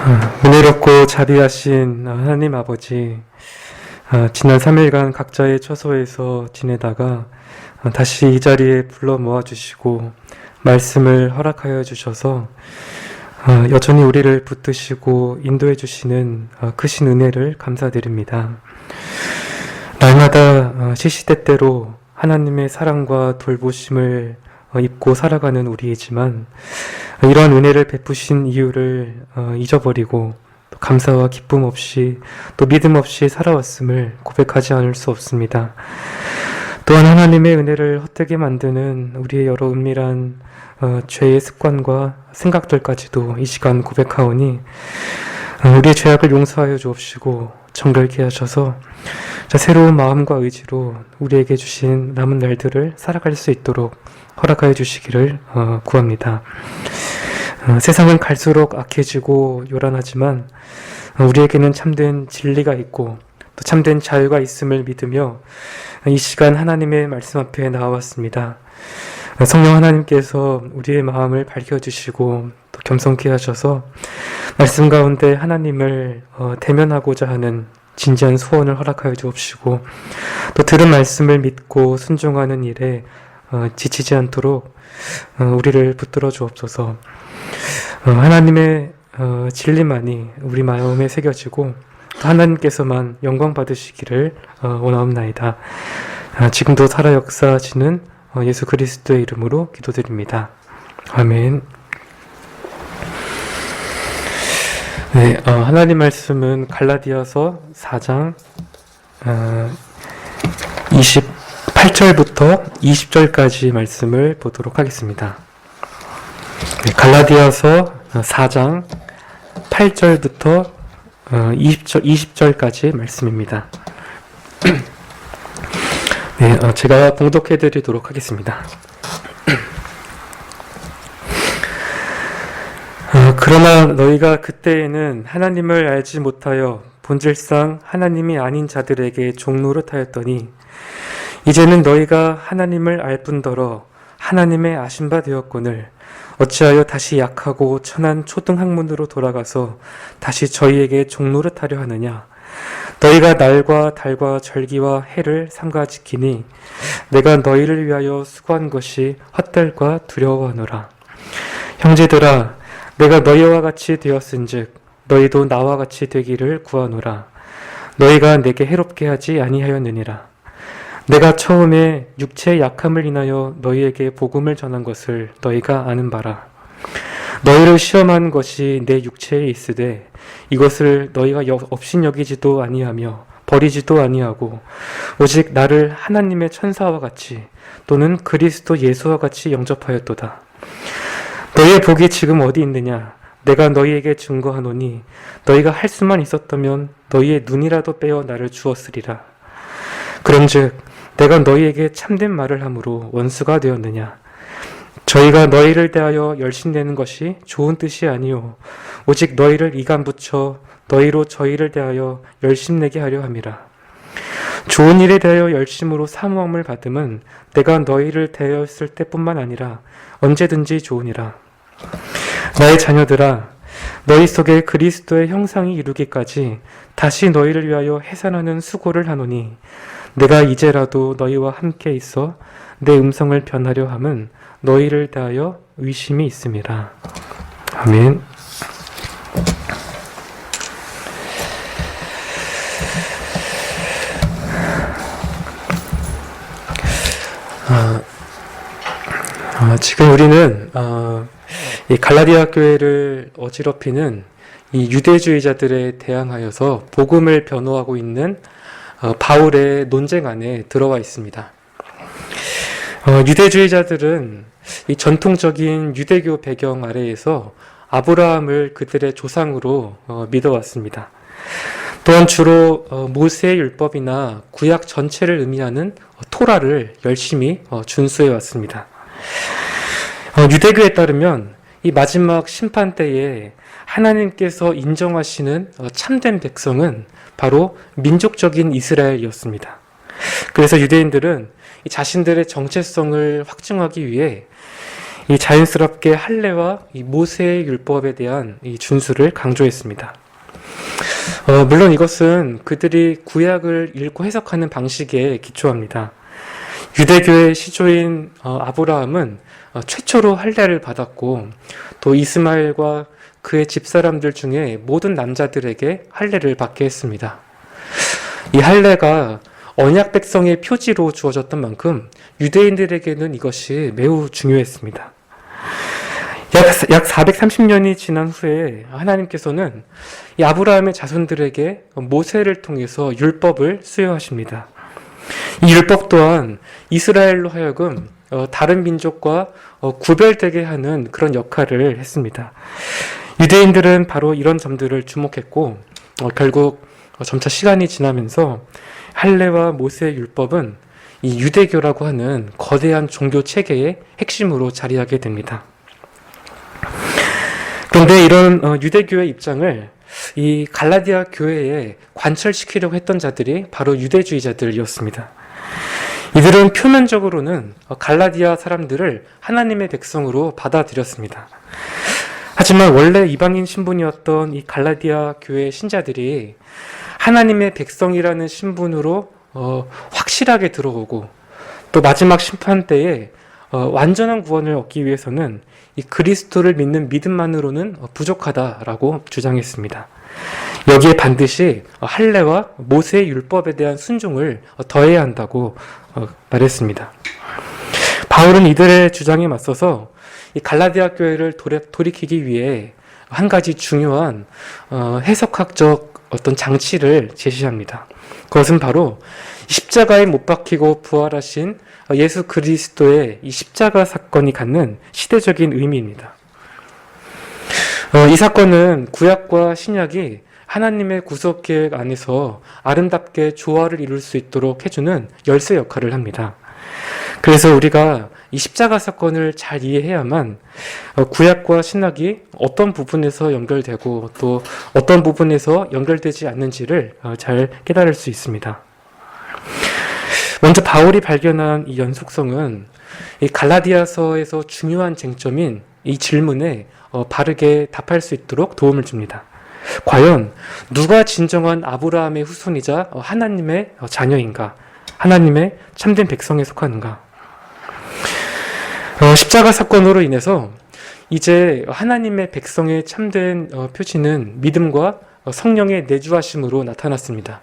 은혜롭고 자비하신 하나님 아버지, 지난 3일간 각자의 처소에서 지내다가 다시 이 자리에 불러 모아주시고 말씀을 허락하여 주셔서 여전히 우리를 붙드시고 인도해 주시는 크신 은혜를 감사드립니다. 날마다 시시때때로 하나님의 사랑과 돌보심을 입고 살아가는 우리이지만 이러한 은혜를 베푸신 이유를 잊어버리고 또 감사와 기쁨 없이 또 믿음 없이 살아왔음을 고백하지 않을 수 없습니다. 또한 하나님의 은혜를 헛되게 만드는 우리의 여러 은밀한 죄의 습관과 생각들까지도 이 시간 고백하오니 우리의 죄악을 용서하여 주옵시고 정결케 하셔서 새로운 마음과 의지로 우리에게 주신 남은 날들을 살아갈 수 있도록 허락하여 주시기를 구합니다. 세상은 갈수록 악해지고 요란하지만 우리에게는 참된 진리가 있고 또 참된 자유가 있음을 믿으며 이 시간 하나님의 말씀 앞에 나와왔습니다. 성령 하나님께서 우리의 마음을 밝혀주시고 또 겸손케 하셔서 말씀 가운데 하나님을 대면하고자 하는 진지한 소원을 허락하여 주옵시고 또 들은 말씀을 믿고 순종하는 일에 지치지 않도록 우리를 붙들어 주옵소서. 하나님의 진리만이 우리 마음에 새겨지고 또 하나님께서만 영광 받으시기를 원하옵나이다. 지금도 살아 역사하시는 예수 그리스도의 이름으로 기도드립니다. 아멘. 네, 하나님 말씀은 갈라디아서 4장 28절부터 20절까지 말씀을 보도록 하겠습니다. 네, 갈라디아서 4장 8절부터 20절까지 말씀입니다. 네, 제가 봉독해 드리도록 하겠습니다. 그러나 너희가 그때에는 하나님을 알지 못하여 본질상 하나님이 아닌 자들에게 종노릇하였더니 이제는 너희가 하나님을 알 뿐더러 하나님의 아신 바 되었거늘 어찌하여 다시 약하고 천한 초등학문으로 돌아가서 다시 저희에게 종노릇하려 하느냐. 너희가 날과 달과 절기와 해를 삼가 지키니 내가 너희를 위하여 수고한 것이 헛될과 두려워하노라. 형제들아, 내가 너희와 같이 되었은즉 너희도 나와 같이 되기를 구하노라. 너희가 내게 해롭게 하지 아니하였느니라. 내가 처음에 육체의 약함을 인하여 너희에게 복음을 전한 것을 너희가 아는 바라. 너희를 시험한 것이 내 육체에 있으되 이것을 너희가 업신여기지도 아니하며 버리지도 아니하고 오직 나를 하나님의 천사와 같이 또는 그리스도 예수와 같이 영접하였도다. 너희의 복이 지금 어디 있느냐? 내가 너희에게 증거하노니 너희가 할 수만 있었다면 너희의 눈이라도 빼어 나를 주었으리라. 그런즉 내가 너희에게 참된 말을 함으로 원수가 되었느냐? 저희가 너희를 대하여 열심내는 것이 좋은 뜻이 아니요 오직 너희를 이간 붙여 너희로 저희를 대하여 열심내게 하려 함이라. 좋은 일에 대하여 열심으로 사모함을 받음은 내가 너희를 대하였을 때뿐만 아니라 언제든지 좋으니라. 나의 자녀들아, 너희 속에 그리스도의 형상이 이루기까지 다시 너희를 위하여 해산하는 수고를 하노니 내가 이제라도 너희와 함께 있어 내 음성을 변하려 함은 너희를 대하여 의심이 있음이라. 아멘. 지금 우리는 이 갈라디아 교회를 어지럽히는 이 유대주의자들에 대항하여서 복음을 변호하고 있는 바울의 논쟁 안에 들어와 있습니다. 유대주의자들은 이 전통적인 유대교 배경 아래에서 아브라함을 그들의 조상으로 믿어왔습니다. 또한 주로 모세의 율법이나 구약 전체를 의미하는 토라를 열심히 준수해 왔습니다. 유대교에 따르면 이 마지막 심판 때에 하나님께서 인정하시는 참된 백성은 바로 민족적인 이스라엘이었습니다. 그래서 유대인들은 자신들의 정체성을 확증하기 위해 이 자연스럽게 할례와 이 모세의 율법에 대한 이 준수를 강조했습니다. 물론 이것은 그들이 구약을 읽고 해석하는 방식에 기초합니다. 유대교의 시조인 아브라함은 최초로 할례를 받았고 또 이스마엘과 그의 집사람들 중에 모든 남자들에게 할례를 받게 했습니다. 이 할례가 언약 백성의 표지로 주어졌던 만큼 유대인들에게는 이것이 매우 중요했습니다. 약 430년이 지난 후에 하나님께서는 이 아브라함의 자손들에게 모세를 통해서 율법을 수여하십니다. 이 율법 또한 이스라엘로 하여금 다른 민족과 구별되게 하는 그런 역할을 했습니다. 유대인들은 바로 이런 점들을 주목했고 결국 점차 시간이 지나면서 할례와 모세의 율법은 이 유대교라고 하는 거대한 종교 체계의 핵심으로 자리하게 됩니다. 그런데 이런 유대교의 입장을 이 갈라디아 교회에 관철시키려고 했던 자들이 바로 유대주의자들이었습니다. 이들은 표면적으로는 갈라디아 사람들을 하나님의 백성으로 받아들였습니다. 하지만 원래 이방인 신분이었던 이 갈라디아 교회 신자들이 하나님의 백성이라는 신분으로 확실하게 들어오고 또 마지막 심판 때에 완전한 구원을 얻기 위해서는 이 그리스도를 믿는 믿음만으로는 부족하다라고 주장했습니다. 여기에 반드시 할례와 모세의 율법에 대한 순종을 더해야 한다고 말했습니다. 바울은 이들의 주장에 맞서서 이 갈라디아 교회를 돌이키기 위해 한 가지 중요한 해석학적 어떤 장치를 제시합니다. 그것은 바로 십자가에 못 박히고 부활하신 예수 그리스도의 이 십자가 사건이 갖는 시대적인 의미입니다. 이 사건은 구약과 신약이 하나님의 구속 계획 안에서 아름답게 조화를 이룰 수 있도록 해주는 열쇠 역할을 합니다. 그래서 우리가 이 십자가 사건을 잘 이해해야만 구약과 신약이 어떤 부분에서 연결되고 또 어떤 부분에서 연결되지 않는지를 잘 깨달을 수 있습니다. 먼저 바울이 발견한 이 연속성은 이 갈라디아서에서 중요한 쟁점인 이 질문에 바르게 답할 수 있도록 도움을 줍니다. 과연 누가 진정한 아브라함의 후손이자 하나님의 자녀인가? 하나님의 참된 백성에 속하는가? 십자가 사건으로 인해서 이제 하나님의 백성의 참된 표지는 믿음과 성령의 내주하심으로 나타났습니다.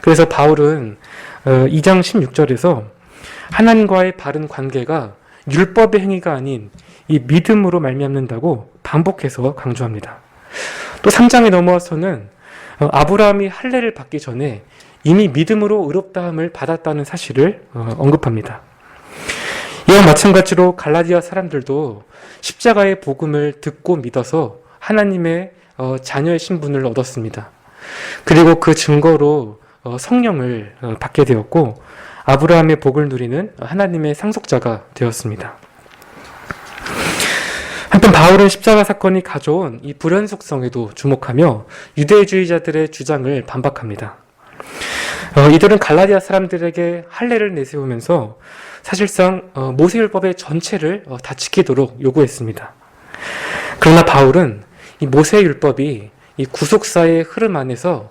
그래서 바울은 2장 16절에서 하나님과의 바른 관계가 율법의 행위가 아닌 이 믿음으로 말미암는다고 반복해서 강조합니다. 또 3장에 넘어와서는 아브라함이 할례를 받기 전에 이미 믿음으로 의롭다함을 받았다는 사실을 언급합니다. 이와 마찬가지로 갈라디아 사람들도 십자가의 복음을 듣고 믿어서 하나님의 자녀의 신분을 얻었습니다. 그리고 그 증거로 성령을 받게 되었고 아브라함의 복을 누리는 하나님의 상속자가 되었습니다. 한편 바울은 십자가 사건이 가져온 이 불연속성에도 주목하며 유대주의자들의 주장을 반박합니다. 이들은 갈라디아 사람들에게 할례를 내세우면서 사실상 모세율법의 전체를 다 지키도록 요구했습니다. 그러나 바울은 이 모세율법이 이 구속사의 흐름 안에서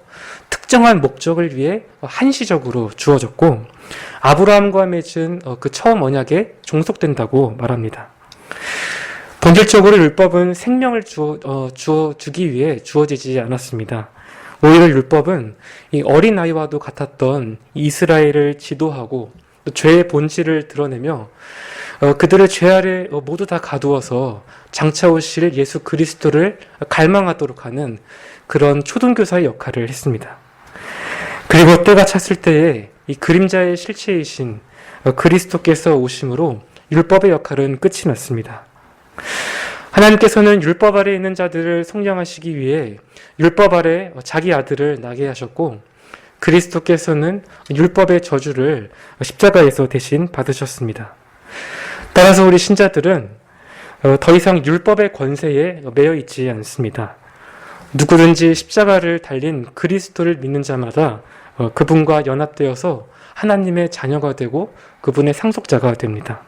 특정한 목적을 위해 한시적으로 주어졌고 아브라함과 맺은 그 처음 언약에 종속된다고 말합니다. 본질적으로 율법은 생명을 주기 위해 주어지지 않았습니다. 오히려 율법은 이 어린아이와도 같았던 이스라엘을 지도하고 또 죄의 본질을 드러내며 그들을 죄 아래 모두 다 가두어서 장차 오실 예수 그리스도를 갈망하도록 하는 그런 초등교사의 역할을 했습니다. 그리고 때가 찼을 때에 이 그림자의 실체이신 그리스도께서 오심으로 율법의 역할은 끝이 났습니다. 하나님께서는 율법 아래 있는 자들을 속량하시기 위해 율법 아래 자기 아들을 나게 하셨고 그리스도께서는 율법의 저주를 십자가에서 대신 받으셨습니다. 따라서 우리 신자들은 더 이상 율법의 권세에 매여 있지 않습니다. 누구든지 십자가를 달린 그리스도를 믿는 자마다 그분과 연합되어서 하나님의 자녀가 되고 그분의 상속자가 됩니다.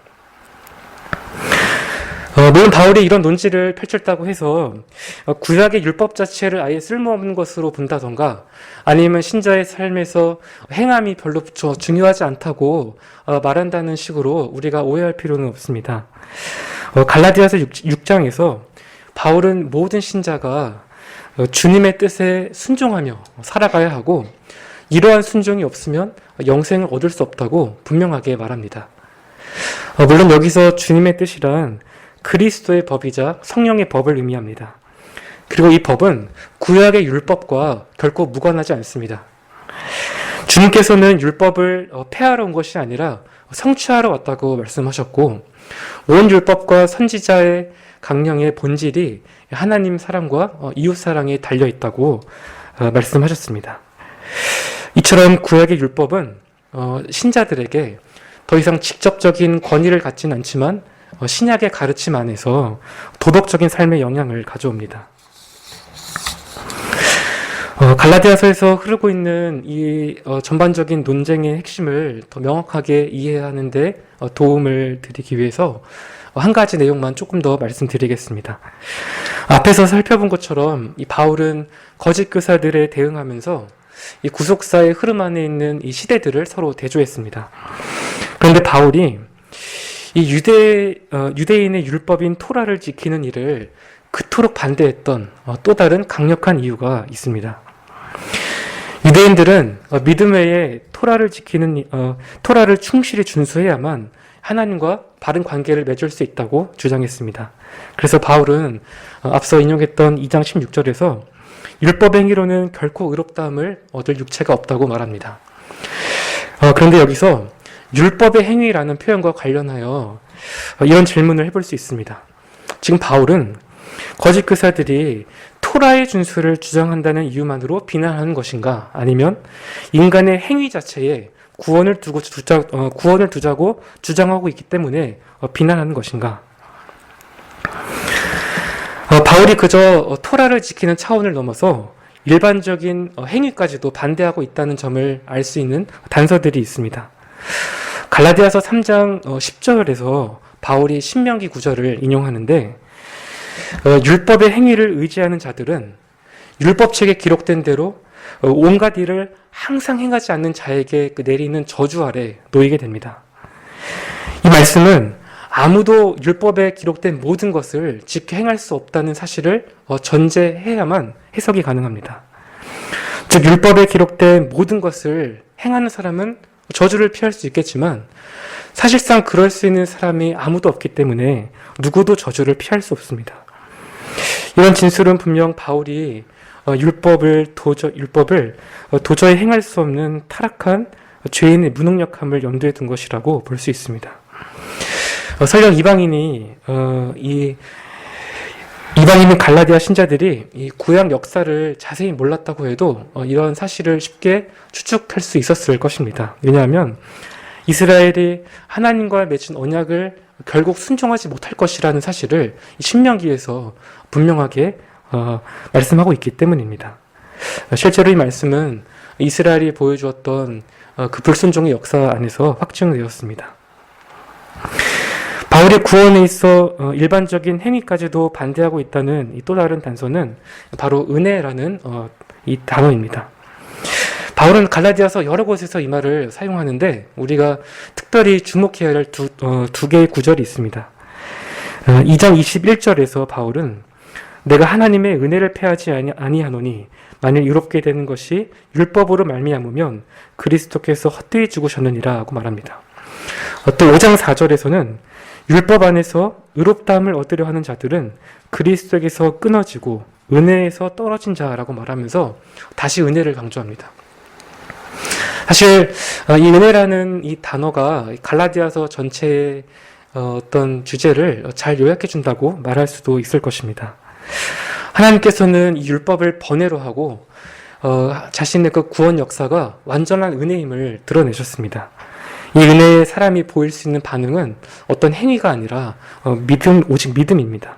물론 바울이 이런 논지를 펼쳤다고 해서 구약의 율법 자체를 아예 쓸모없는 것으로 본다던가 아니면 신자의 삶에서 행함이 별로 중요하지 않다고 말한다는 식으로 우리가 오해할 필요는 없습니다. 갈라디아서 6장에서 바울은 모든 신자가 주님의 뜻에 순종하며 살아가야 하고 이러한 순종이 없으면 영생을 얻을 수 없다고 분명하게 말합니다. 물론 여기서 주님의 뜻이란 그리스도의 법이자 성령의 법을 의미합니다. 그리고 이 법은 구약의 율법과 결코 무관하지 않습니다. 주님께서는 율법을 폐하러 온 것이 아니라 성취하러 왔다고 말씀하셨고 온 율법과 선지자의 강령의 본질이 하나님 사랑과 이웃 사랑에 달려 있다고 말씀하셨습니다. 이처럼 구약의 율법은 신자들에게 더 이상 직접적인 권위를 갖지는 않지만 신약의 가르침 안에서 도덕적인 삶의 영향을 가져옵니다. 갈라디아서에서 흐르고 있는 이 전반적인 논쟁의 핵심을 더 명확하게 이해하는 데 도움을 드리기 위해서 한 가지 내용만 조금 더 말씀드리겠습니다. 앞에서 살펴본 것처럼 이 바울은 거짓 교사들에 대응하면서 이 구속사의 흐름 안에 있는 이 시대들을 서로 대조했습니다. 그런데 바울이 이 유대인의 율법인 토라를 지키는 일을 그토록 반대했던 또 다른 강력한 이유가 있습니다. 유대인들은 믿음 외에 토라를 충실히 준수해야만 하나님과 바른 관계를 맺을 수 있다고 주장했습니다. 그래서 바울은 앞서 인용했던 2장 16절에서 율법 행위로는 결코 의롭다함을 얻을 육체가 없다고 말합니다. 그런데 여기서 율법의 행위라는 표현과 관련하여 이런 질문을 해볼 수 있습니다. 지금 바울은 거짓 교사들이 토라의 준수를 주장한다는 이유만으로 비난하는 것인가? 아니면 인간의 행위 자체에 구원을 두자고 주장하고 있기 때문에 비난하는 것인가? 바울이 그저 토라를 지키는 차원을 넘어서 일반적인 행위까지도 반대하고 있다는 점을 알 수 있는 단서들이 있습니다. 갈라디아서 3장 10절에서 바울이 신명기 9절을 인용하는데 율법의 행위를 의지하는 자들은 율법책에 기록된 대로 온갖 일을 항상 행하지 않는 자에게 내리는 저주 아래 놓이게 됩니다. 이 말씀은 아무도 율법에 기록된 모든 것을 지켜 행할 수 없다는 사실을 전제해야만 해석이 가능합니다. 즉 율법에 기록된 모든 것을 행하는 사람은 저주를 피할 수 있겠지만 사실상 그럴 수 있는 사람이 아무도 없기 때문에 누구도 저주를 피할 수 없습니다. 이런 진술은 분명 바울이 율법을 도저히 행할 수 없는 타락한 죄인의 무능력함을 염두에 둔 것이라고 볼 수 있습니다. 설령 이방인인 갈라디아 신자들이 이 구약 역사를 자세히 몰랐다고 해도 이런 사실을 쉽게 추측할 수 있었을 것입니다. 왜냐하면 이스라엘이 하나님과 맺은 언약을 결국 순종하지 못할 것이라는 사실을 신명기에서 분명하게 말씀하고 있기 때문입니다. 실제로 이 말씀은 이스라엘이 보여주었던 그 불순종의 역사 안에서 확증되었습니다. 바울의 구원에 있어 일반적인 행위까지도 반대하고 있다는 이 또 다른 단서는 바로 은혜라는 이 단어입니다. 바울은 갈라디아서 여러 곳에서 이 말을 사용하는데 우리가 특별히 주목해야 할 두 개의 구절이 있습니다. 2장 21절에서 바울은 내가 하나님의 은혜를 패하지 아니하노니 만일 의롭게 되는 것이 율법으로 말미암으면 그리스도께서 헛되이 죽으셨느니라 하고 말합니다. 또 5장 4절에서는 율법 안에서 의롭다함을 얻으려 하는 자들은 그리스도에게서 끊어지고 은혜에서 떨어진 자라고 말하면서 다시 은혜를 강조합니다. 사실 이 은혜라는 이 단어가 갈라디아서 전체의 어떤 주제를 잘 요약해 준다고 말할 수도 있을 것입니다. 하나님께서는 이 율법을 번외로 하고 자신의 그 구원 역사가 완전한 은혜임을 드러내셨습니다. 이 은혜에 사람이 보일 수 있는 반응은 어떤 행위가 아니라 오직 믿음입니다.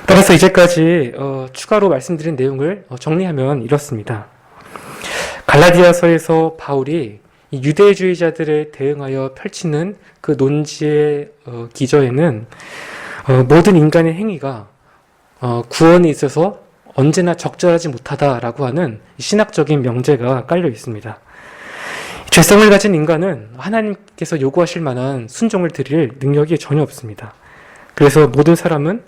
따라서 이제까지 추가로 말씀드린 내용을 정리하면 이렇습니다. 갈라디아서에서 바울이 유대주의자들에 대응하여 펼치는 그 논지의 기저에는 모든 인간의 행위가 구원에 있어서 언제나 적절하지 못하다라고 하는 신학적인 명제가 깔려 있습니다. 죄성을 가진 인간은 하나님께서 요구하실 만한 순종을 드릴 능력이 전혀 없습니다. 그래서 모든 사람은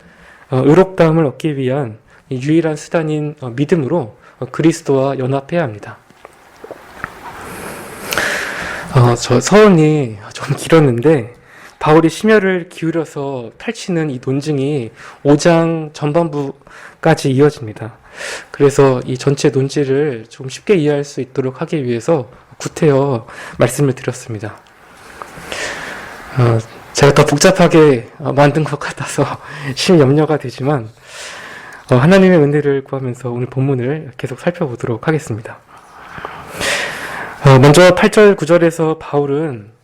의롭다함을 얻기 위한 유일한 수단인 믿음으로 그리스도와 연합해야 합니다. 저 서론이 좀 길었는데 바울이 심혈을 기울여서 펼치는 이 논증이 5장 전반부까지 이어집니다. 그래서 이 전체 논지를 좀 쉽게 이해할 수 있도록 하기 위해서 구태여 말씀을 드렸습니다. 제가 더 복잡하게 만든 것 같아서 심염려가 되지만 하나님의 은혜를 구하면서 오늘 본문을 계속 살펴보도록 하겠습니다. 먼저 8절 9절에서 바울은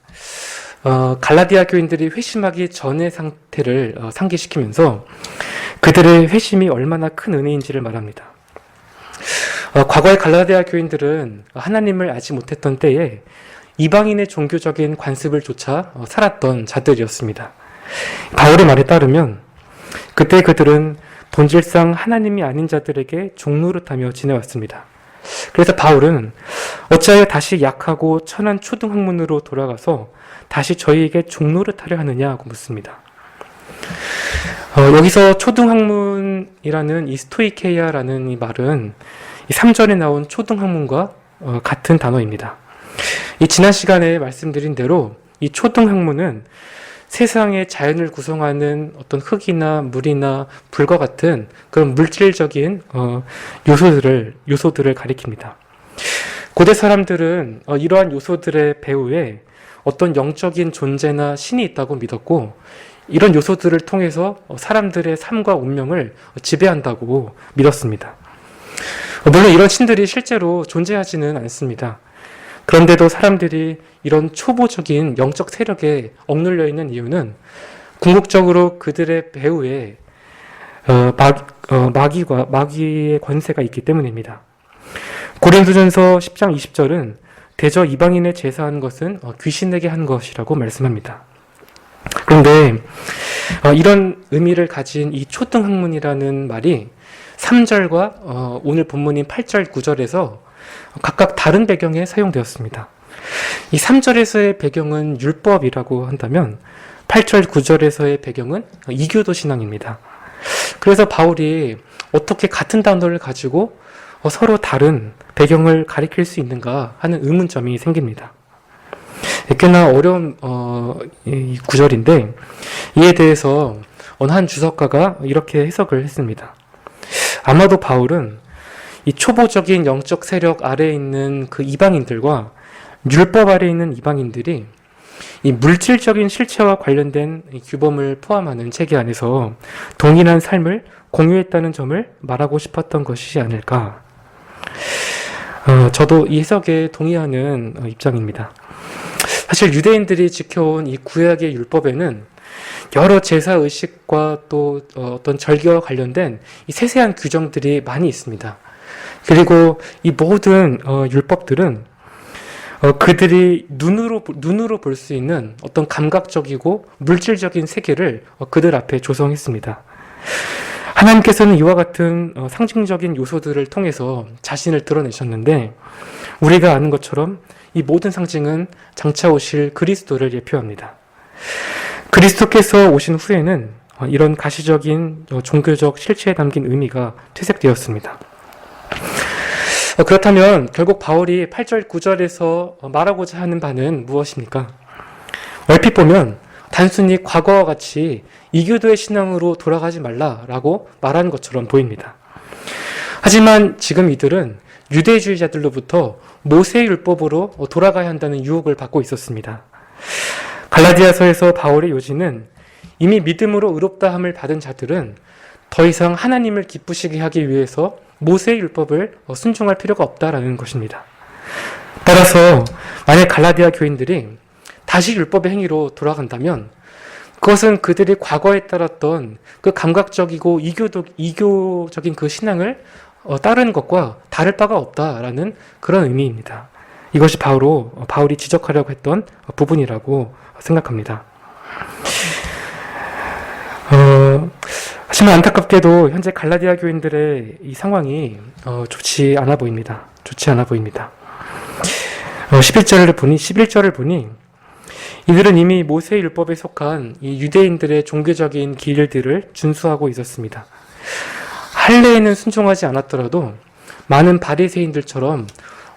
갈라디아 교인들이 회심하기 전의 상태를 상기시키면서 그들의 회심이 얼마나 큰 은혜인지를 말합니다. 과거의 갈라디아 교인들은 하나님을 알지 못했던 때에 이방인의 종교적인 관습을 쫓아 살았던 자들이었습니다. 바울의 말에 따르면 그때 그들은 본질상 하나님이 아닌 자들에게 종노릇하며 지내왔습니다. 그래서 바울은 어찌하여 다시 약하고 천한 초등학문으로 돌아가서 다시 저희에게 종노릇하려 하느냐고 묻습니다. 여기서 초등학문이라는 이 스토이케이아라는 이 말은 이 3절에 나온 초등학문과 같은 단어입니다. 이 지난 시간에 말씀드린 대로 이 초등학문은 세상의 자연을 구성하는 어떤 흙이나 물이나 불과 같은 그런 물질적인 요소들을 가리킵니다. 고대 사람들은 이러한 요소들의 배후에 어떤 영적인 존재나 신이 있다고 믿었고 이런 요소들을 통해서 사람들의 삶과 운명을 지배한다고 믿었습니다. 물론 이런 신들이 실제로 존재하지는 않습니다. 그런데도 사람들이 이런 초보적인 영적 세력에 억눌려 있는 이유는 궁극적으로 그들의 배후에 마귀의 권세가 있기 때문입니다. 고린도전서 10장 20절은 대저 이방인의 제사한 것은 귀신에게 한 것이라고 말씀합니다. 그런데 이런 의미를 가진 이 초등학문이라는 말이 3절과 오늘 본문인 8절 9절에서 각각 다른 배경에 사용되었습니다. 이 3절에서의 배경은 율법이라고 한다면 8절 9절에서의 배경은 이교도 신앙입니다. 그래서 바울이 어떻게 같은 단어를 가지고 서로 다른 배경을 가리킬 수 있는가 하는 의문점이 생깁니다. 꽤나 어려운 이 구절인데 이에 대해서 어느 한 주석가가 이렇게 해석을 했습니다. 아마도 바울은 이 초보적인 영적 세력 아래에 있는 그 이방인들과 율법 아래에 있는 이방인들이 이 물질적인 실체와 관련된 규범을 포함하는 체계 안에서 동일한 삶을 공유했다는 점을 말하고 싶었던 것이지 않을까. 저도 이 해석에 동의하는 입장입니다. 사실 유대인들이 지켜온 이 구약의 율법에는 여러 제사 의식과 또 어떤 절기와 관련된 이 세세한 규정들이 많이 있습니다. 그리고 이 모든 율법들은 그들이 눈으로 볼 수 있는 어떤 감각적이고 물질적인 세계를 그들 앞에 조성했습니다. 하나님께서는 이와 같은 상징적인 요소들을 통해서 자신을 드러내셨는데 우리가 아는 것처럼 이 모든 상징은 장차 오실 그리스도를 예표합니다. 그리스도께서 오신 후에는 이런 가시적인 종교적 실체에 담긴 의미가 퇴색되었습니다. 그렇다면 결국 바울이 8절 9절에서 말하고자 하는 바는 무엇입니까? 얼핏 보면 단순히 과거와 같이 이교도의 신앙으로 돌아가지 말라라고 말하는 것처럼 보입니다. 하지만 지금 이들은 유대주의자들로부터 모세의 율법으로 돌아가야 한다는 유혹을 받고 있었습니다. 갈라디아서에서 바울의 요지는 이미 믿음으로 의롭다함을 받은 자들은 더 이상 하나님을 기쁘시게 하기 위해서 모세의 율법을 순종할 필요가 없다라는 것입니다. 따라서 만약 갈라디아 교인들이 다시 율법의 행위로 돌아간다면 그것은 그들이 과거에 따랐던 그 감각적이고 이교적인 그 신앙을 따르는 것과 다를 바가 없다라는 그런 의미입니다. 이것이 바울이 지적하려고 했던 부분이라고 생각합니다. 하지만 안타깝게도 현재 갈라디아 교인들의 이 상황이 좋지 않아 보입니다. 11절을 보니 이들은 이미 모세 율법에 속한 이 유대인들의 종교적인 길들을 준수하고 있었습니다. 할례에는 순종하지 않았더라도 많은 바리새인들처럼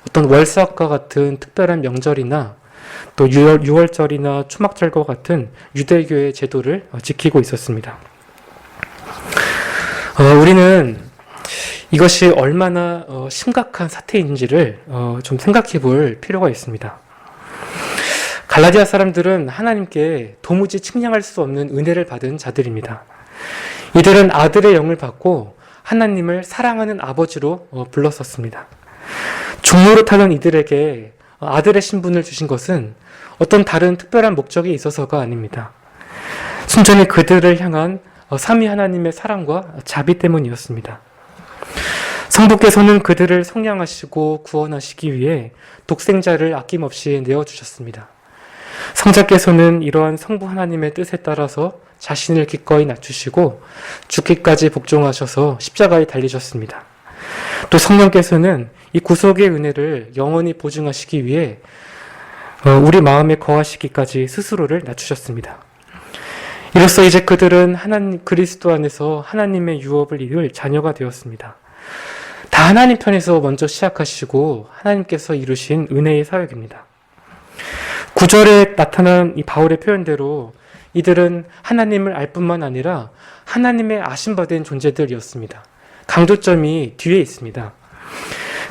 어떤 월삭과 같은 특별한 명절이나 또 유월절이나 초막절과 같은 유대교의 제도를 지키고 있었습니다. 우리는 이것이 얼마나 심각한 사태인지를 좀 생각해 볼 필요가 있습니다. 갈라디아 사람들은 하나님께 도무지 측량할 수 없는 은혜를 받은 자들입니다. 이들은 아들의 영을 받고 하나님을 사랑하는 아버지로 불렀었습니다. 종노릇하던 이들에게 아들의 신분을 주신 것은 어떤 다른 특별한 목적이 있어서가 아닙니다. 순전히 그들을 향한 삼위 하나님의 사랑과 자비 때문이었습니다. 성부께서는 그들을 성량하시고 구원하시기 위해 독생자를 아낌없이 내어주셨습니다. 성자께서는 이러한 성부 하나님의 뜻에 따라서 자신을 기꺼이 낮추시고 죽기까지 복종하셔서 십자가에 달리셨습니다. 또 성령께서는 이 구속의 은혜를 영원히 보증하시기 위해 우리 마음에 거하시기까지 스스로를 낮추셨습니다. 이로써 이제 그들은 하나님 그리스도 안에서 하나님의 유업을 이룰 자녀가 되었습니다. 다 하나님 편에서 먼저 시작하시고 하나님께서 이루신 은혜의 사역입니다. 9절에 나타난 이 바울의 표현대로 이들은 하나님을 알 뿐만 아니라 하나님의 아심받은 존재들이었습니다. 강조점이 뒤에 있습니다.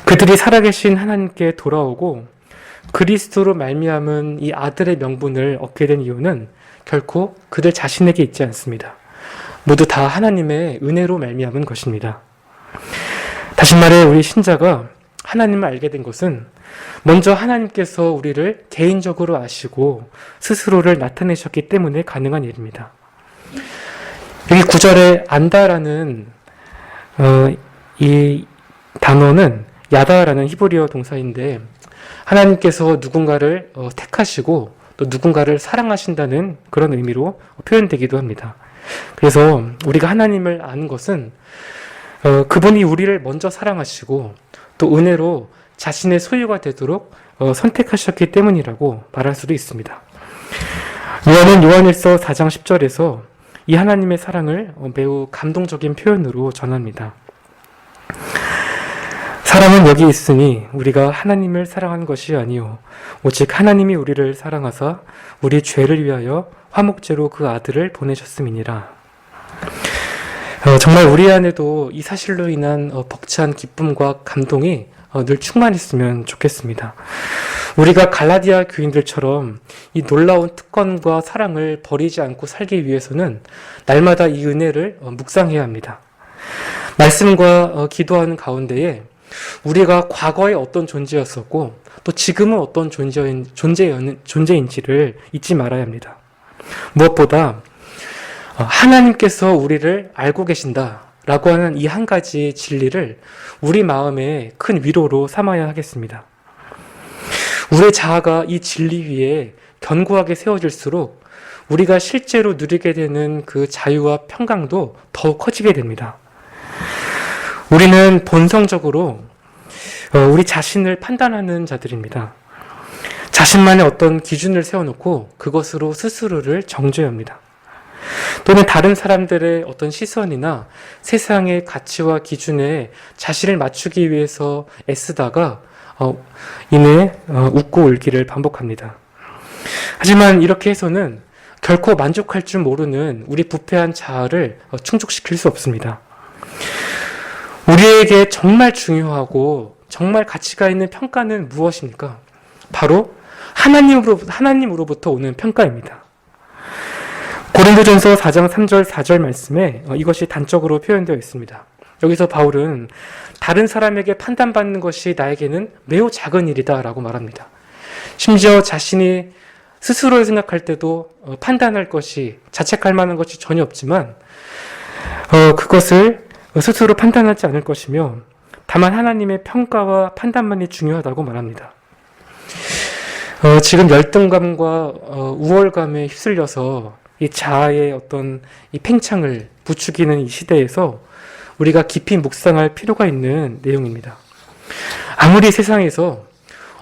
그들이 살아계신 하나님께 돌아오고 그리스도로 말미암은 이 아들의 명분을 얻게 된 이유는 결코 그들 자신에게 있지 않습니다. 모두 다 하나님의 은혜로 말미암은 것입니다. 다시 말해 우리 신자가 하나님을 알게 된 것은 먼저 하나님께서 우리를 개인적으로 아시고 스스로를 나타내셨기 때문에 가능한 일입니다. 여기 9절에 안다라는 이 단어는 야다라는 히브리어 동사인데 하나님께서 누군가를 택하시고 또 누군가를 사랑하신다는 그런 의미로 표현되기도 합니다. 그래서 우리가 하나님을 아는 것은 그분이 우리를 먼저 사랑하시고 또 은혜로 자신의 소유가 되도록 선택하셨기 때문이라고 말할 수도 있습니다. 요한은 요한일서 4장 10절에서 이 하나님의 사랑을 매우 감동적인 표현으로 전합니다. 사랑은 여기 있으니 우리가 하나님을 사랑한 것이 아니요 오직 하나님이 우리를 사랑하사 우리 죄를 위하여 화목제로 그 아들을 보내셨음이니라. 정말 우리 안에도 이 사실로 인한 벅찬 기쁨과 감동이 늘 충만했으면 좋겠습니다. 우리가 갈라디아 교인들처럼 이 놀라운 특권과 사랑을 버리지 않고 살기 위해서는 날마다 이 은혜를 묵상해야 합니다. 말씀과 기도하는 가운데에 우리가 과거에 어떤 존재였었고 또 지금은 어떤 존재인지를 잊지 말아야 합니다. 무엇보다 하나님께서 우리를 알고 계신다라고 하는 이 한 가지 진리를 우리 마음에 큰 위로로 삼아야 하겠습니다. 우리의 자아가 이 진리 위에 견고하게 세워질수록 우리가 실제로 누리게 되는 그 자유와 평강도 더욱 커지게 됩니다. 우리는 본성적으로 우리 자신을 판단하는 자들입니다. 자신만의 어떤 기준을 세워놓고 그것으로 스스로를 정죄합니다. 또는 다른 사람들의 어떤 시선이나 세상의 가치와 기준에 자신을 맞추기 위해서 애쓰다가 이내 웃고 울기를 반복합니다. 하지만 이렇게 해서는 결코 만족할 줄 모르는 우리 부패한 자아를 충족시킬 수 없습니다. 우리에게 정말 중요하고 정말 가치가 있는 평가는 무엇입니까? 바로 하나님으로부터 오는 평가입니다. 고린도전서 4장 3절 4절 말씀에 이것이 단적으로 표현되어 있습니다. 여기서 바울은 다른 사람에게 판단받는 것이 나에게는 매우 작은 일이다 라고 말합니다. 심지어 자신이 스스로 생각할 때도 판단할 것이, 자책할 만한 것이 전혀 없지만 그것을 스스로 판단하지 않을 것이며 다만 하나님의 평가와 판단만이 중요하다고 말합니다. 지금 열등감과 우월감에 휩쓸려서 이 자아의 어떤 이 팽창을 부추기는 이 시대에서 우리가 깊이 묵상할 필요가 있는 내용입니다. 아무리 세상에서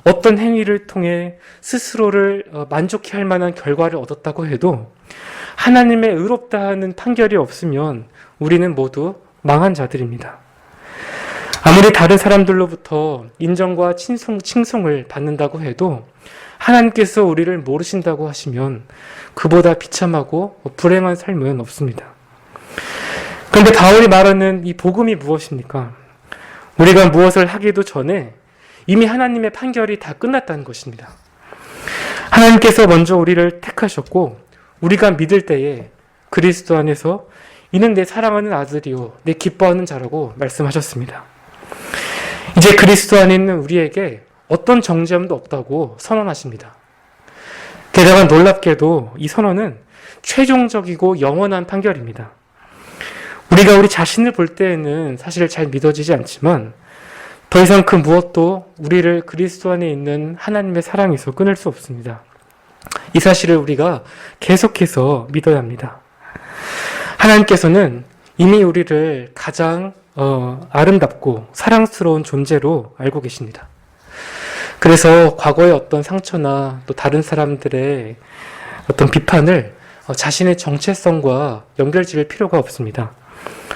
어떤 행위를 통해 스스로를 만족해 할 만한 결과를 얻었다고 해도 하나님의 의롭다 하는 판결이 없으면 우리는 모두 망한 자들입니다. 아무리 다른 사람들로부터 인정과 칭송을 받는다고 해도 하나님께서 우리를 모르신다고 하시면 그보다 비참하고 불행한 삶은 없습니다. 그런데 바울이 말하는 이 복음이 무엇입니까? 우리가 무엇을 하기도 전에 이미 하나님의 판결이 다 끝났다는 것입니다. 하나님께서 먼저 우리를 택하셨고 우리가 믿을 때에 그리스도 안에서 이는 내 사랑하는 아들이요 내 기뻐하는 자라고 말씀하셨습니다. 이제 그리스도 안에 있는 우리에게 어떤 정죄함도 없다고 선언하십니다. 게다가 놀랍게도 이 선언은 최종적이고 영원한 판결입니다. 우리가 우리 자신을 볼 때에는 사실 잘 믿어지지 않지만 더 이상 그 무엇도 우리를 그리스도 안에 있는 하나님의 사랑에서 끊을 수 없습니다. 이 사실을 우리가 계속해서 믿어야 합니다. 하나님께서는 이미 우리를 가장 아름답고 사랑스러운 존재로 알고 계십니다. 그래서 과거의 어떤 상처나 또 다른 사람들의 어떤 비판을 자신의 정체성과 연결지을 필요가 없습니다.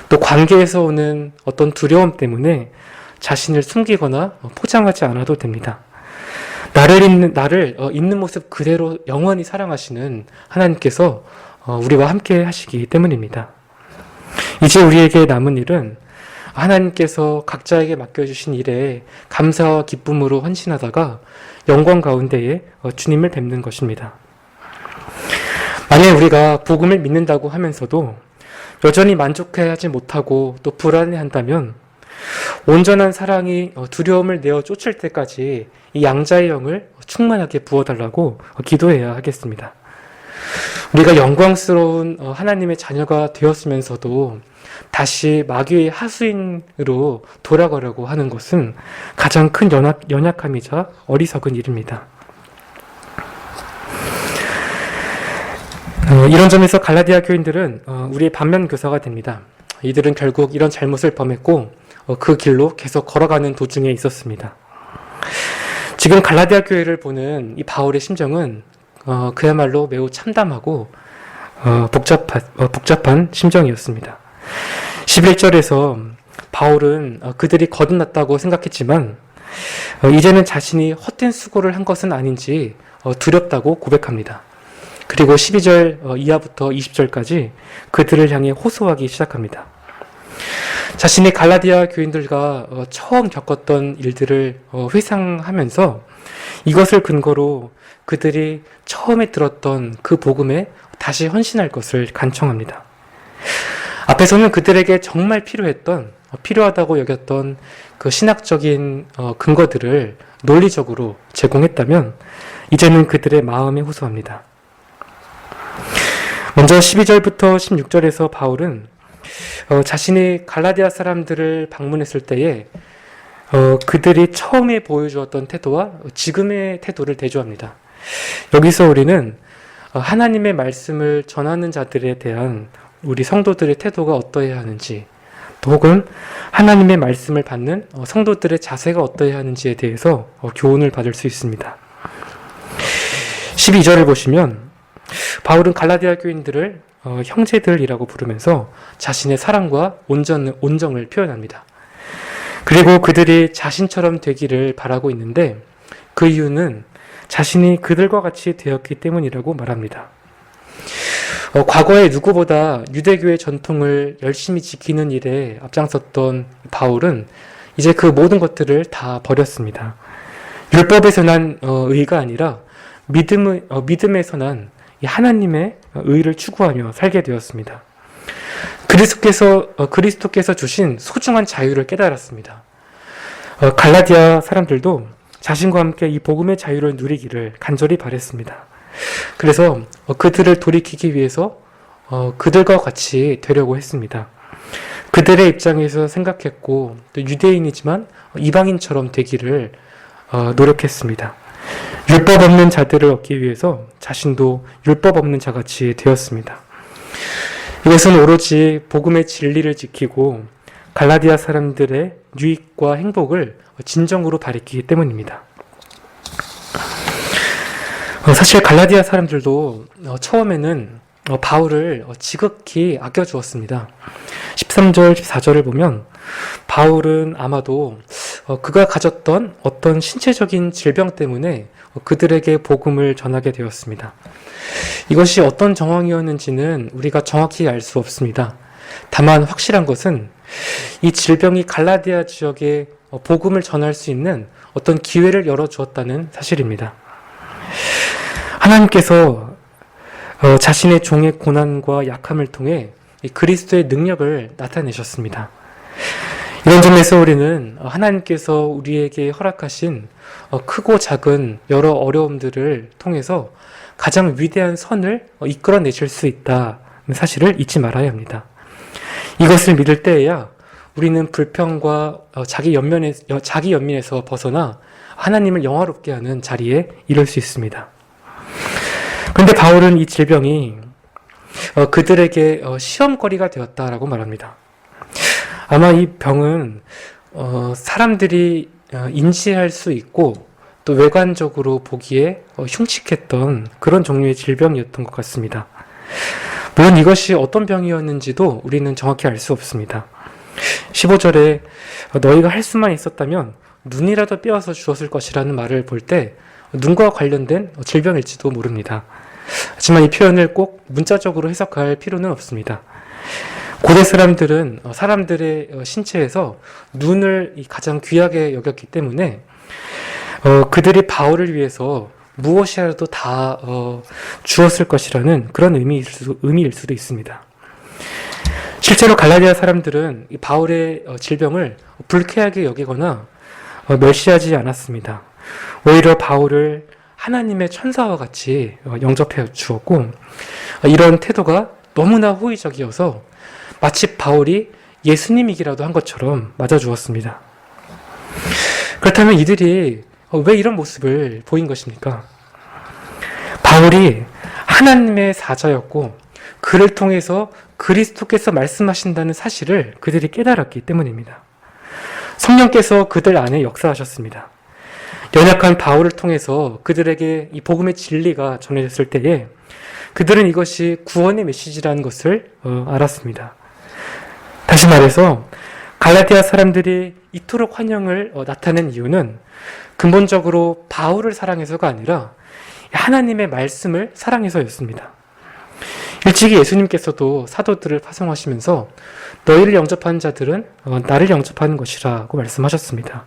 또 관계에서 오는 어떤 두려움 때문에 자신을 숨기거나 포장하지 않아도 됩니다. 나를 있는 모습 그대로 영원히 사랑하시는 하나님께서 우리와 함께 하시기 때문입니다. 이제 우리에게 남은 일은 하나님께서 각자에게 맡겨주신 일에 감사와 기쁨으로 헌신하다가 영광 가운데에 주님을 뵙는 것입니다. 만약 우리가 복음을 믿는다고 하면서도 여전히 만족해하지 못하고 또 불안해한다면 온전한 사랑이 두려움을 내어 쫓을 때까지 이 양자의 영을 충만하게 부어달라고 기도해야 하겠습니다. 우리가 영광스러운 하나님의 자녀가 되었으면서도 다시 마귀의 하수인으로 돌아가려고 하는 것은 가장 큰 연약함이자 어리석은 일입니다. 이런 점에서 갈라디아 교인들은 우리의 반면 교사가 됩니다. 이들은 결국 이런 잘못을 범했고 그 길로 계속 걸어가는 도중에 있었습니다. 지금 갈라디아 교회를 보는 이 바울의 심정은 그야말로 매우 참담하고 복잡한 심정이었습니다. 11절에서 바울은 그들이 거듭났다고 생각했지만 이제는 자신이 헛된 수고를 한 것은 아닌지 두렵다고 고백합니다. 그리고 12절 이하부터 20절까지 그들을 향해 호소하기 시작합니다. 자신이 갈라디아 교인들과 처음 겪었던 일들을 회상하면서 이것을 근거로 그들이 처음에 들었던 그 복음에 다시 헌신할 것을 간청합니다. 앞에서는 그들에게 정말 필요하다고 여겼던 그 신학적인 근거들을 논리적으로 제공했다면 이제는 그들의 마음에 호소합니다. 먼저 12절부터 16절에서 바울은 자신이 갈라디아 사람들을 방문했을 때에 그들이 처음에 보여주었던 태도와 지금의 태도를 대조합니다. 여기서 우리는 하나님의 말씀을 전하는 자들에 대한 우리 성도들의 태도가 어떠해야 하는지, 또 혹은 하나님의 말씀을 받는 성도들의 자세가 어떠해야 하는지에 대해서 교훈을 받을 수 있습니다. 12절을 보시면 바울은 갈라디아 교인들을 형제들이라고 부르면서 자신의 사랑과 온정을 표현합니다. 그리고 그들이 자신처럼 되기를 바라고 있는데 그 이유는 자신이 그들과 같이 되었기 때문이라고 말합니다. 과거에 누구보다 유대교의 전통을 열심히 지키는 일에 앞장섰던 바울은 이제 그 모든 것들을 다 버렸습니다. 율법에서 난 의가 아니라 믿음에서 난 하나님의 의를 추구하며 살게 되었습니다. 그리스도께서 주신 소중한 자유를 깨달았습니다. 갈라디아 사람들도 자신과 함께 이 복음의 자유를 누리기를 간절히 바랬습니다. 그래서 그들을 돌이키기 위해서 그들과 같이 되려고 했습니다. 그들의 입장에서 생각했고 또 유대인이지만 이방인처럼 되기를 노력했습니다. 율법 없는 자들을 얻기 위해서 자신도 율법 없는 자같이 되었습니다. 이것은 오로지 복음의 진리를 지키고 갈라디아 사람들의 유익과 행복을 진정으로 가리키기 때문입니다. 사실 갈라디아 사람들도 처음에는 바울을 지극히 아껴주었습니다. 13절, 14절을 보면 바울은 아마도 그가 가졌던 어떤 신체적인 질병 때문에 그들에게 복음을 전하게 되었습니다. 이것이 어떤 정황이었는지는 우리가 정확히 알 수 없습니다. 다만 확실한 것은 이 질병이 갈라디아 지역에 복음을 전할 수 있는 어떤 기회를 열어주었다는 사실입니다. 하나님께서 자신의 종의 고난과 약함을 통해 그리스도의 능력을 나타내셨습니다. 이런 점에서 우리는 하나님께서 우리에게 허락하신 크고 작은 여러 어려움들을 통해서 가장 위대한 선을 이끌어내실 수 있다는 사실을 잊지 말아야 합니다. 이것을 믿을 때에야 우리는 불평과 자기 연민에서 벗어나 하나님을 영화롭게 하는 자리에 이를 수 있습니다. 그런데 바울은 이 질병이 그들에게 시험거리가 되었다라고 말합니다. 아마 이 병은 사람들이 인지할 수 있고 또 외관적으로 보기에 흉측했던 그런 종류의 질병이었던 것 같습니다. 물론 이것이 어떤 병이었는지도 우리는 정확히 알 수 없습니다. 15절에 너희가 할 수만 있었다면 눈이라도 떼어서 주었을 것이라는 말을 볼 때 눈과 관련된 질병일지도 모릅니다. 하지만 이 표현을 꼭 문자적으로 해석할 필요는 없습니다. 고대 사람들은 사람들의 신체에서 눈을 가장 귀하게 여겼기 때문에 그들이 바울을 위해서 무엇이라도 다 주었을 것이라는 그런 의미일 수도 있습니다. 실제로 갈라디아 사람들은 이 바울의 질병을 불쾌하게 여기거나 멸시하지 않았습니다. 오히려 바울을 하나님의 천사와 같이 영접해 주었고 이런 태도가 너무나 호의적이어서 마치 바울이 예수님이기라도 한 것처럼 맞아주었습니다. 그렇다면 이들이 왜 이런 모습을 보인 것입니까? 바울이 하나님의 사자였고 그를 통해서 그리스도께서 말씀하신다는 사실을 그들이 깨달았기 때문입니다. 성령께서 그들 안에 역사하셨습니다. 연약한 바울을 통해서 그들에게 이 복음의 진리가 전해졌을 때에 그들은 이것이 구원의 메시지라는 것을 알았습니다. 다시 말해서 갈라디아 사람들이 이토록 환영을 나타낸 이유는 근본적으로 바울을 사랑해서가 아니라 하나님의 말씀을 사랑해서였습니다. 일찍이 예수님께서도 사도들을 파송하시면서 너희를 영접하는 자들은 나를 영접하는 것이라고 말씀하셨습니다.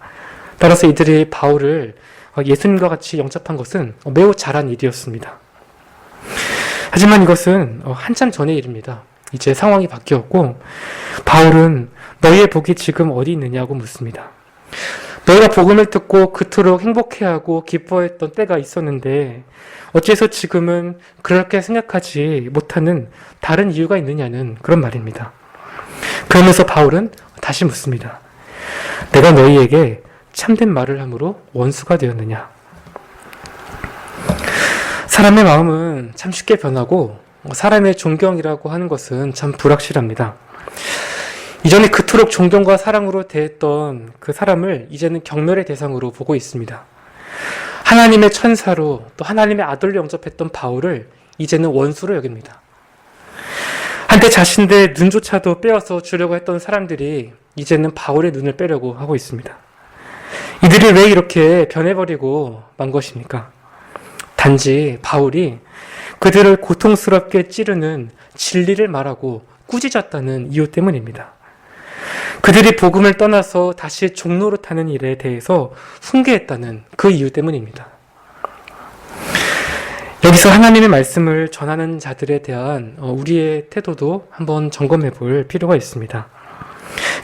따라서 이들이 바울을 예수님과 같이 영접한 것은 매우 잘한 일이었습니다. 하지만 이것은 한참 전의 일입니다. 이제 상황이 바뀌었고 바울은 너희의 복이 지금 어디 있느냐고 묻습니다. 너희가 복음을 듣고 그토록 행복해하고 기뻐했던 때가 있었는데 어째서 지금은 그렇게 생각하지 못하는 다른 이유가 있느냐는 그런 말입니다. 그러면서 바울은 다시 묻습니다. 내가 너희에게 참된 말을 함으로 원수가 되었느냐? 사람의 마음은 참 쉽게 변하고 사람의 존경이라고 하는 것은 참 불확실합니다. 이전에 그토록 존경과 사랑으로 대했던 그 사람을 이제는 경멸의 대상으로 보고 있습니다. 하나님의 천사로 또 하나님의 아들로 영접했던 바울을 이제는 원수로 여깁니다. 한때 자신들의 눈조차도 빼어서 주려고 했던 사람들이 이제는 바울의 눈을 빼려고 하고 있습니다. 이들이 왜 이렇게 변해버리고 만 것입니까? 단지 바울이 그들을 고통스럽게 찌르는 진리를 말하고 꾸짖었다는 이유 때문입니다. 그들이 복음을 떠나서 다시 종노릇하는 일에 대해서 훈계했다는 그 이유 때문입니다. 여기서 하나님의 말씀을 전하는 자들에 대한 우리의 태도도 한번 점검해 볼 필요가 있습니다.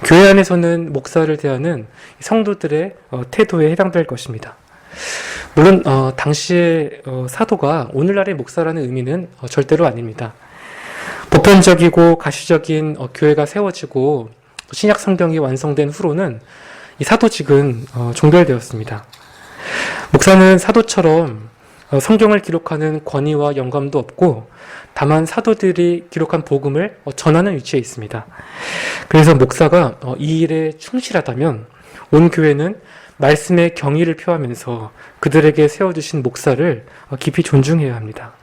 교회 안에서는 목사를 대하는 성도들의 태도에 해당될 것입니다. 물론 당시의 사도가 오늘날의 목사라는 의미는 절대로 아닙니다. 보편적이고 가시적인 교회가 세워지고 신약 성경이 완성된 후로는 이 사도직은 종결되었습니다. 목사는 사도처럼 성경을 기록하는 권위와 영감도 없고 다만 사도들이 기록한 복음을 전하는 위치에 있습니다. 그래서 목사가 이 일에 충실하다면 온 교회는 말씀의 경의를 표하면서 그들에게 세워주신 목사를 깊이 존중해야 합니다.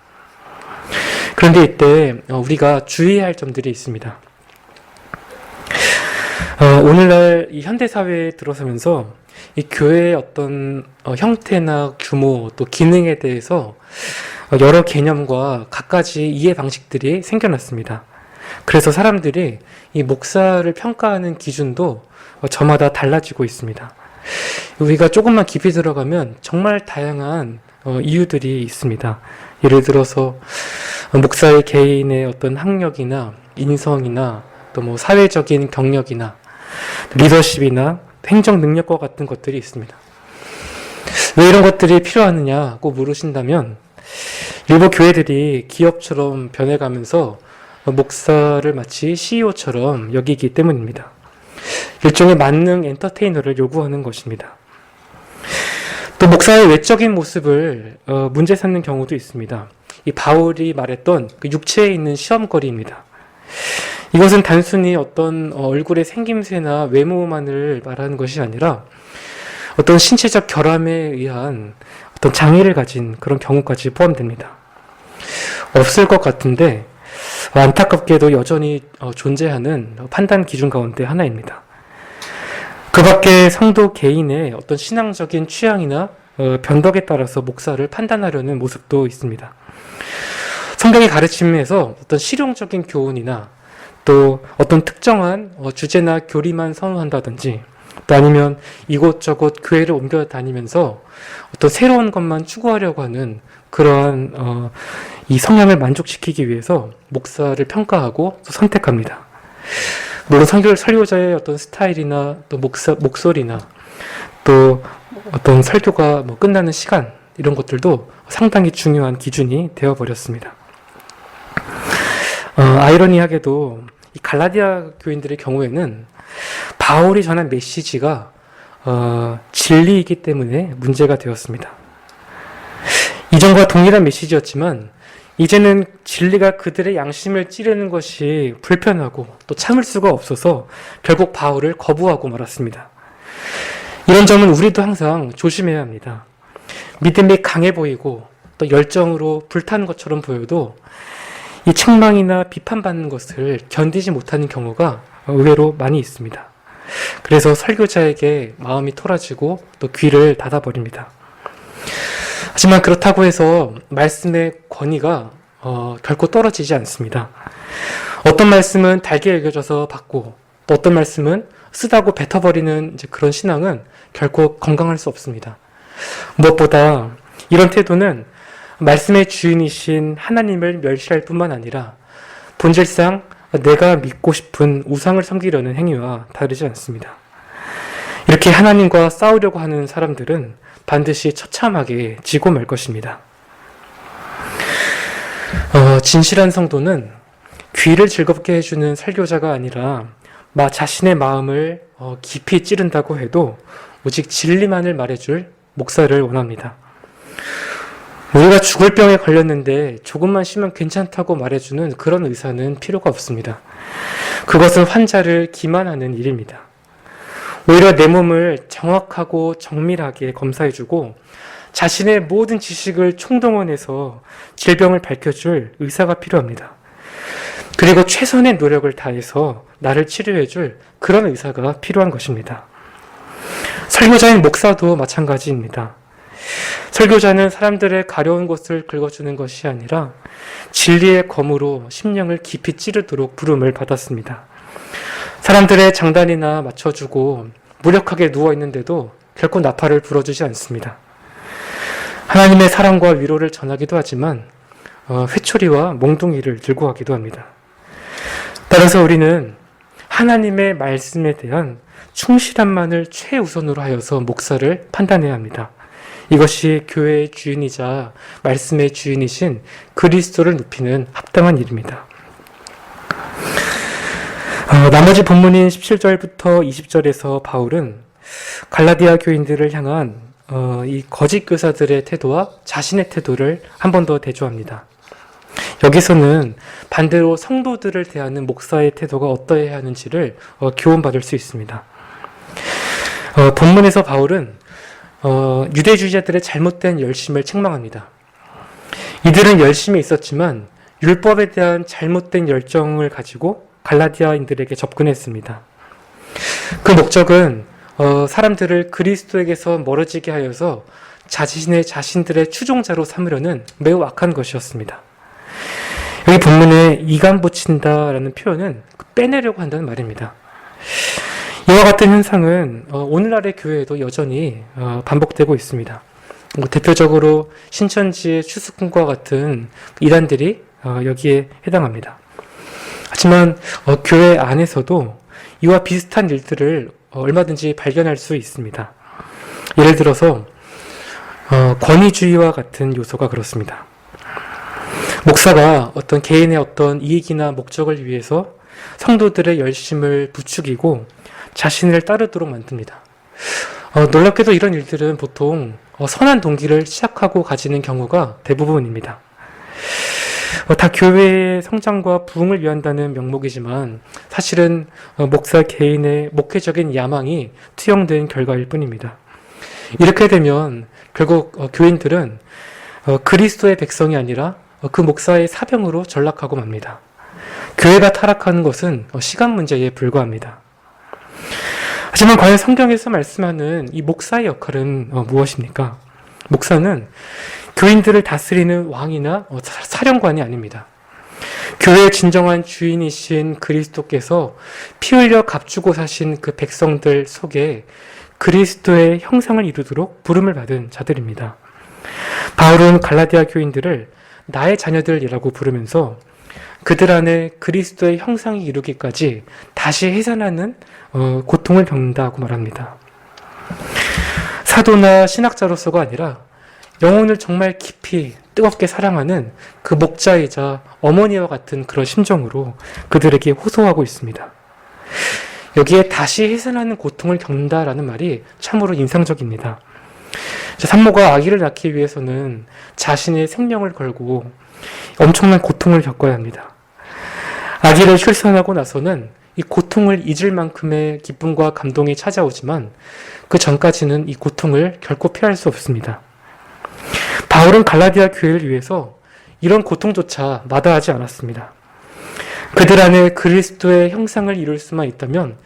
그런데 이때 우리가 주의해야 할 점들이 있습니다. 오늘날 이 현대사회에 들어서면서 이 교회의 어떤 형태나 규모 또 기능에 대해서 여러 개념과 갖가지 이해 방식들이 생겨났습니다. 그래서 사람들이 이 목사를 평가하는 기준도 저마다 달라지고 있습니다. 우리가 조금만 깊이 들어가면 정말 다양한 이유들이 있습니다. 예를 들어서 목사의 개인의 어떤 학력이나 인성이나 또 뭐 사회적인 경력이나 리더십이나 행정 능력과 같은 것들이 있습니다. 왜 이런 것들이 필요하느냐고 물으신다면 일부 교회들이 기업처럼 변해가면서 목사를 마치 CEO처럼 여기기 때문입니다. 일종의 만능 엔터테이너를 요구하는 것입니다. 또 목사의 외적인 모습을 문제 삼는 경우도 있습니다. 이 바울이 말했던 그 육체에 있는 시험거리입니다. 이것은 단순히 어떤 얼굴의 생김새나 외모만을 말하는 것이 아니라 어떤 신체적 결함에 의한 어떤 장애를 가진 그런 경우까지 포함됩니다. 없을 것 같은데 안타깝게도 여전히 존재하는 판단 기준 가운데 하나입니다. 그 밖에 성도 개인의 어떤 신앙적인 취향이나 변덕에 따라서 목사를 판단하려는 모습도 있습니다. 성경의 가르침에서 어떤 실용적인 교훈이나 또 어떤 특정한 주제나 교리만 선호한다든지 또 아니면 이곳저곳 교회를 옮겨 다니면서 어떤 새로운 것만 추구하려고 하는 그러한 이 성향을 만족시키기 위해서 목사를 평가하고 또 선택합니다. 물론 설교자의 어떤 스타일이나 또 목소리나 또 어떤 설교가 끝나는 시간 이런 것들도 상당히 중요한 기준이 되어버렸습니다. 아이러니하게도 이 갈라디아 교인들의 경우에는 바울이 전한 메시지가 진리이기 때문에 문제가 되었습니다. 이전과 동일한 메시지였지만 이제는 진리가 그들의 양심을 찌르는 것이 불편하고 또 참을 수가 없어서 결국 바울을 거부하고 말았습니다. 이런 점은 우리도 항상 조심해야 합니다. 믿음이 강해 보이고 또 열정으로 불타는 것처럼 보여도 이 책망이나 비판받는 것을 견디지 못하는 경우가 의외로 많이 있습니다. 그래서 설교자에게 마음이 토라지고 또 귀를 닫아버립니다. 하지만 그렇다고 해서 말씀의 권위가 결코 떨어지지 않습니다. 어떤 말씀은 달게 여겨져서 받고 또 어떤 말씀은 쓰다고 뱉어버리는 그런 신앙은 결코 건강할 수 없습니다. 무엇보다 이런 태도는 말씀의 주인이신 하나님을 멸시할 뿐만 아니라 본질상 내가 믿고 싶은 우상을 섬기려는 행위와 다르지 않습니다. 이렇게 하나님과 싸우려고 하는 사람들은 반드시 처참하게 지고 말 것입니다. 진실한 성도는 귀를 즐겁게 해주는 설교자가 아니라 자신의 마음을 깊이 찌른다고 해도 오직 진리만을 말해줄 목사를 원합니다. 우리가 죽을 병에 걸렸는데 조금만 쉬면 괜찮다고 말해주는 그런 의사는 필요가 없습니다. 그것은 환자를 기만하는 일입니다. 오히려 내 몸을 정확하고 정밀하게 검사해주고 자신의 모든 지식을 총동원해서 질병을 밝혀줄 의사가 필요합니다. 그리고 최선의 노력을 다해서 나를 치료해줄 그런 의사가 필요한 것입니다. 설교자인 목사도 마찬가지입니다. 설교자는 사람들의 가려운 곳을 긁어주는 것이 아니라 진리의 검으로 심령을 깊이 찌르도록 부름을 받았습니다. 사람들의 장단이나 맞춰주고 무력하게 누워있는데도 결코 나팔을 불어주지 않습니다. 하나님의 사랑과 위로를 전하기도 하지만 회초리와 몽둥이를 들고 가기도 합니다. 따라서 우리는 하나님의 말씀에 대한 충실함만을 최우선으로 하여서 목사를 판단해야 합니다. 이것이 교회의 주인이자 말씀의 주인이신 그리스도를 높이는 합당한 일입니다. 나머지 본문인 17절부터 20절에서 바울은 갈라디아 교인들을 향한 이 거짓 교사들의 태도와 자신의 태도를 한 번 더 대조합니다. 여기서는 반대로 성도들을 대하는 목사의 태도가 어떠해야 하는지를 교훈받을 수 있습니다. 본문에서 바울은 유대주의자들의 잘못된 열심을 책망합니다. 이들은 열심이 있었지만 율법에 대한 잘못된 열정을 가지고 갈라디아인들에게 접근했습니다. 그 목적은 사람들을 그리스도에게서 멀어지게 하여서 자신들의 추종자로 삼으려는 매우 악한 것이었습니다. 여기 본문에 이간 붙인다라는 표현은 빼내려고 한다는 말입니다. 이와 같은 현상은 오늘날의 교회에도 여전히 반복되고 있습니다. 대표적으로 신천지의 추수꾼과 같은 이단들이 여기에 해당합니다. 하지만 교회 안에서도 이와 비슷한 일들을 얼마든지 발견할 수 있습니다. 예를 들어서 권위주의와 같은 요소가 그렇습니다. 목사가 어떤 개인의 어떤 이익이나 목적을 위해서 성도들의 열심을 부추기고 자신을 따르도록 만듭니다. 놀랍게도 이런 일들은 보통 선한 동기를 시작하고 가지는 경우가 대부분입니다. 다 교회의 성장과 부흥을 위한다는 명목이지만 사실은 목사 개인의 목회적인 야망이 투영된 결과일 뿐입니다. 이렇게 되면 결국 교인들은 그리스도의 백성이 아니라 그 목사의 사병으로 전락하고 맙니다. 교회가 타락하는 것은 시간 문제에 불과합니다. 하지만 과연 성경에서 말씀하는 이 목사의 역할은 무엇입니까? 목사는 교인들을 다스리는 왕이나 사령관이 아닙니다. 교회의 진정한 주인이신 그리스도께서 피 흘려 값주고 사신 그 백성들 속에 그리스도의 형상을 이루도록 부름을 받은 자들입니다. 바울은 갈라디아 교인들을 나의 자녀들이라고 부르면서 그들 안에 그리스도의 형상이 이루기까지 다시 해산하는 고통을 겪는다고 말합니다. 사도나 신학자로서가 아니라 영혼을 정말 깊이 뜨겁게 사랑하는 그 목자이자 어머니와 같은 그런 심정으로 그들에게 호소하고 있습니다. 여기에 다시 해산하는 고통을 겪는다라는 말이 참으로 인상적입니다. 산모가 아기를 낳기 위해서는 자신의 생명을 걸고 엄청난 고통을 겪어야 합니다. 아기를 출산하고 나서는 이 고통을 잊을 만큼의 기쁨과 감동이 찾아오지만 그 전까지는 이 고통을 결코 피할 수 없습니다. 바울은 갈라디아 교회를 위해서 이런 고통조차 마다하지 않았습니다. 그들 안에 그리스도의 형상을 이룰 수만 있다면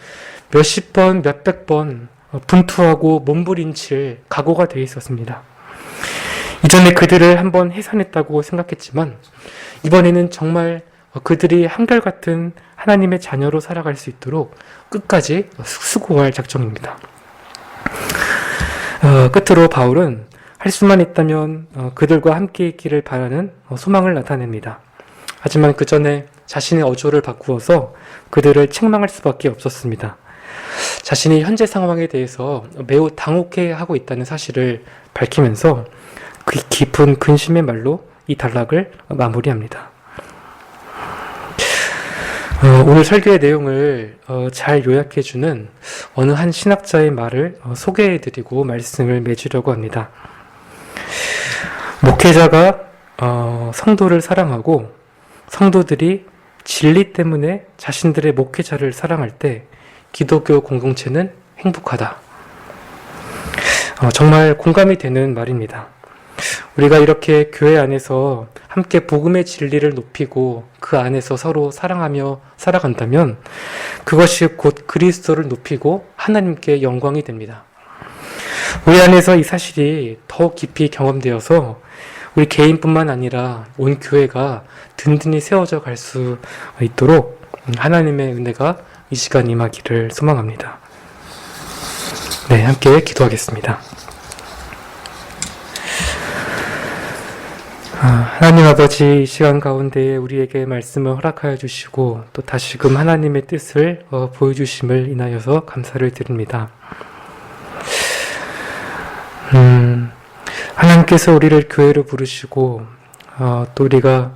몇십 번, 몇백 번 분투하고 몸부림칠 각오가 되어 있었습니다. 이전에 그들을 한번 해산했다고 생각했지만 이번에는 정말 그들이 한결같은 하나님의 자녀로 살아갈 수 있도록 끝까지 수고할 작정입니다. 끝으로 바울은 할 수만 있다면 그들과 함께 있기를 바라는 소망을 나타냅니다. 하지만 그 전에 자신의 어조를 바꾸어서 그들을 책망할 수밖에 없었습니다. 자신이 현재 상황에 대해서 매우 당혹해하고 있다는 사실을 밝히면서 그 깊은 근심의 말로 이 단락을 마무리합니다. 오늘 설교의 내용을 잘 요약해주는 어느 한 신학자의 말을 소개해드리고 말씀을 맺으려고 합니다. 목회자가 성도를 사랑하고 성도들이 진리 때문에 자신들의 목회자를 사랑할 때 기독교 공동체는 행복하다. 정말 공감이 되는 말입니다. 우리가 이렇게 교회 안에서 함께 복음의 진리를 높이고 그 안에서 서로 사랑하며 살아간다면 그것이 곧 그리스도를 높이고 하나님께 영광이 됩니다. 우리 안에서 이 사실이 더 깊이 경험되어서 우리 개인뿐만 아니라 온 교회가 든든히 세워져 갈 수 있도록 하나님의 은혜가 이 시간 임하기를 소망합니다. 네, 함께 기도하겠습니다. 하나님 아버지, 이 시간 가운데 우리에게 말씀을 허락하여 주시고 또 다시금 하나님의 뜻을 보여주심을 인하여서 감사를 드립니다. 하나님께서 우리를 교회로 부르시고 또 우리가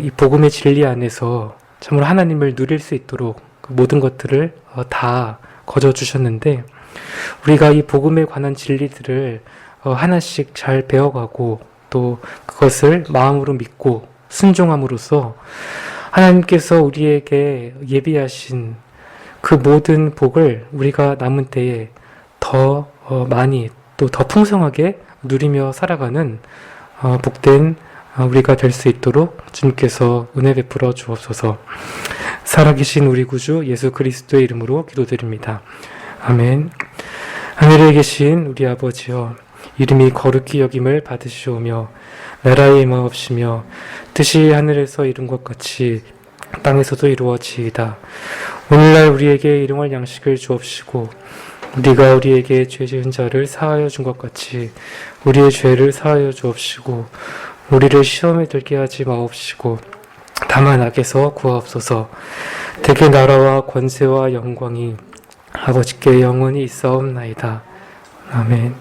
이 복음의 진리 안에서 참으로 하나님을 누릴 수 있도록 그 모든 것들을 다 거저 주셨는데 우리가 이 복음에 관한 진리들을 하나씩 잘 배워가고 또 그것을 마음으로 믿고 순종함으로써 하나님께서 우리에게 예비하신 그 모든 복을 우리가 남은 때에 더 많이 또 더 풍성하게 누리며 살아가는 복된 우리가 될 수 있도록 주님께서 은혜 베풀어 주옵소서. 살아계신 우리 구주 예수 그리스도의 이름으로 기도드립니다. 아멘. 하늘에 계신 우리 아버지여, 이름이 거룩히 여김을 받으시오며 나라의 임하옵시며 뜻이 하늘에서 이룬 것 같이 땅에서도 이루어지이다. 오늘날 우리에게 일용할 양식을 주옵시고 우리가 우리에게 죄 지은 자를 사하여 준 것 같이 우리의 죄를 사하여 주옵시고 우리를 시험에 들게 하지 마옵시고 다만 악에서 구하옵소서. 대개 나라와 권세와 영광이 아버지께 영원히 있사옵나이다. 아멘.